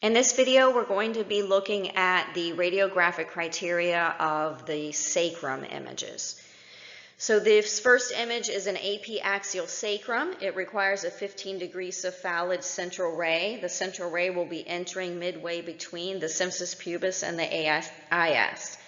In this video, we're going to be looking at the radiographic criteria of the sacrum images. So this first image is an apiaxial sacrum. It requires a 15-degree cephalid central ray. The central ray will be entering midway between the symphysis pubis and the IS.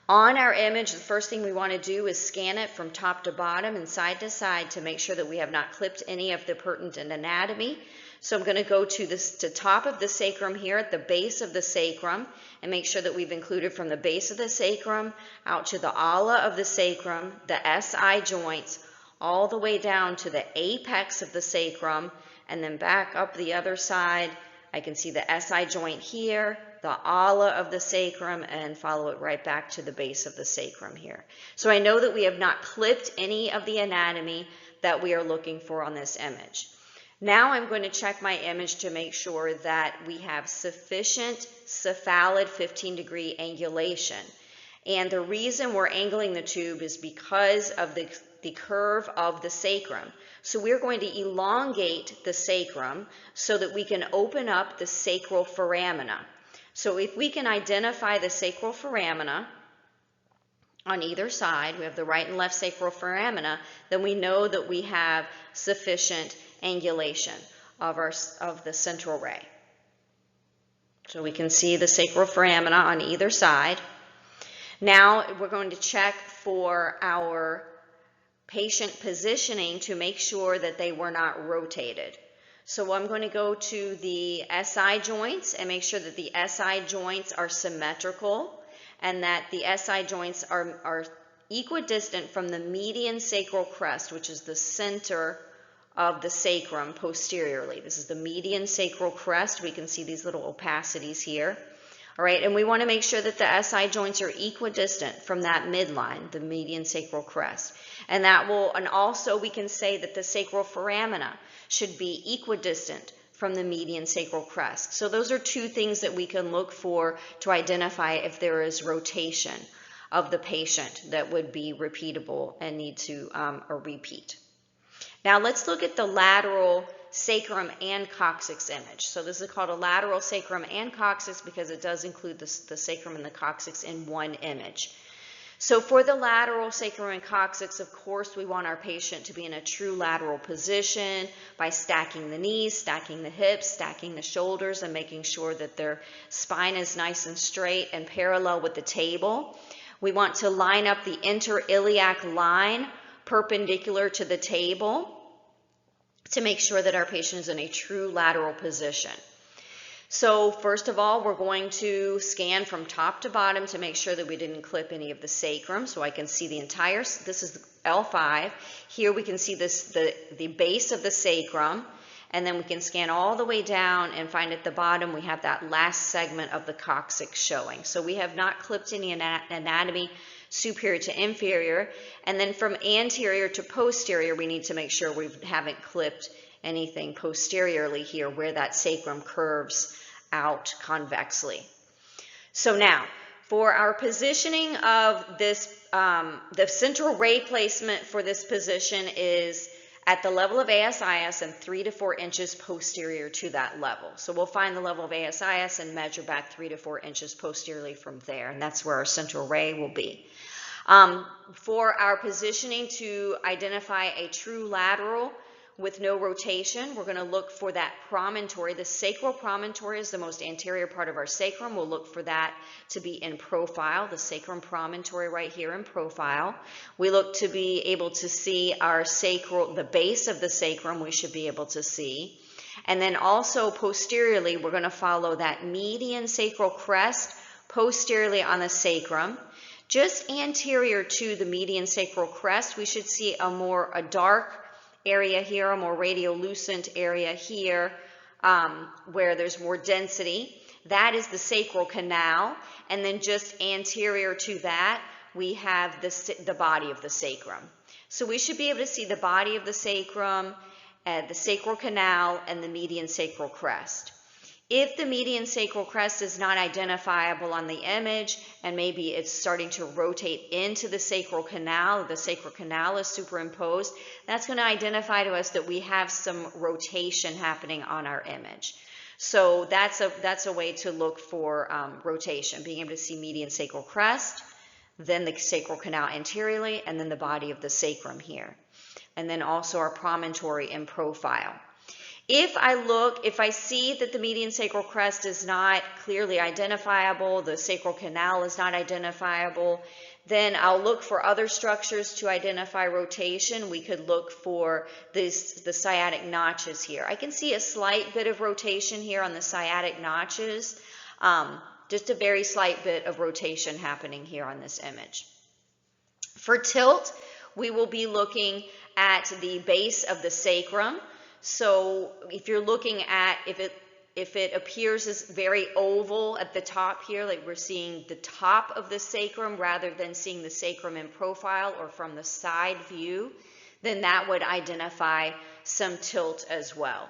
On our image, the first thing we want to do is scan it from top to bottom and side to side to make sure that we have not clipped any of the pertinent anatomy. So I'm going to go to the top of the sacrum here at the base of the sacrum and make sure that we've included from the base of the sacrum out to the ala of the sacrum, the SI joints, all the way down to the apex of the sacrum, and then back up the other side. I can see the SI joint here, the ala of the sacrum, and follow it right back to the base of the sacrum here. So I know that we have not clipped any of the anatomy that we are looking for on this image. Now I'm going to check my image to make sure that we have sufficient cephalid 15-degree angulation. And the reason we're angling the tube is because of the curve of the sacrum. So we're going to elongate the sacrum so that we can open up the sacral foramina. So if we can identify the sacral foramina on either side, we have the right and left sacral foramina, then we know that we have sufficient angulation of the central ray. So we can see the sacral foramina on either side. Now we're going to check for our patient positioning to make sure that they were not rotated. So I'm going to go to the SI joints and make sure that the SI joints are symmetrical and that the SI joints are equidistant from the median sacral crest, which is the center of the sacrum posteriorly. This is the median sacral crest. We can see these little opacities here. All right, and we want to make sure that the SI joints are equidistant from that midline, the median sacral crest. And also we can say that the sacral foramina should be equidistant from the median sacral crest. So those are two things that we can look for to identify if there is rotation of the patient that would be repeatable and need to repeat. Now let's look at the lateral sacrum and coccyx image. So this is called a lateral sacrum and coccyx because it does include the sacrum and the coccyx in one image. So for the lateral sacrum and coccyx, of course, we want our patient to be in a true lateral position by stacking the knees, stacking the hips, stacking the shoulders, and making sure that their spine is nice and straight and parallel with the table. We want to line up the interiliac line perpendicular to the table to make sure that our patient is in a true lateral position. So first of all, we're going to scan from top to bottom to make sure that we didn't clip any of the sacrum. So I can see the entire, this is L5. Here we can see the base of the sacrum, and then we can scan all the way down and find at the bottom we have that last segment of the coccyx showing. So we have not clipped any anatomy superior to inferior, and then from anterior to posterior we need to make sure we haven't clipped anything posteriorly here where that sacrum curves out convexly. So now for our positioning of this, the central ray placement for this position is at the level of ASIS and 3 to 4 inches posterior to that level. So we'll find the level of ASIS and measure back 3 to 4 inches posteriorly from there, and that's where our central ray will be. For our positioning to identify a true lateral with no rotation, we're going to look for that promontory. The sacral promontory is the most anterior part of our sacrum. We'll look for that to be in profile, the sacrum promontory right here in profile. We look to be able to see our sacral, the base of the sacrum we should be able to see. And then also posteriorly, we're going to follow that median sacral crest posteriorly on the sacrum. Just anterior to the median sacral crest, we should see a dark area here, a more radiolucent area here where there's more density. That is the sacral canal, and then just anterior to that we have the body of the sacrum. So we should be able to see the body of the sacrum, the sacral canal, and the median sacral crest. If the median sacral crest is not identifiable on the image and maybe it's starting to rotate into the sacral canal is superimposed, that's going to identify to us that we have some rotation happening on our image. So that's a way to look for rotation, being able to see median sacral crest, then the sacral canal anteriorly, and then the body of the sacrum here. And then also our promontory in profile. If I see that the median sacral crest is not clearly identifiable, the sacral canal is not identifiable, then I'll look for other structures to identify rotation. We could look for the sciatic notches here. I can see a slight bit of rotation here on the sciatic notches, just a very slight bit of rotation happening here on this image. For tilt, we will be looking at the base of the sacrum. So if you're looking at, if it appears as very oval at the top here, like we're seeing the top of the sacrum rather than seeing the sacrum in profile or from the side view, then that would identify some tilt as well.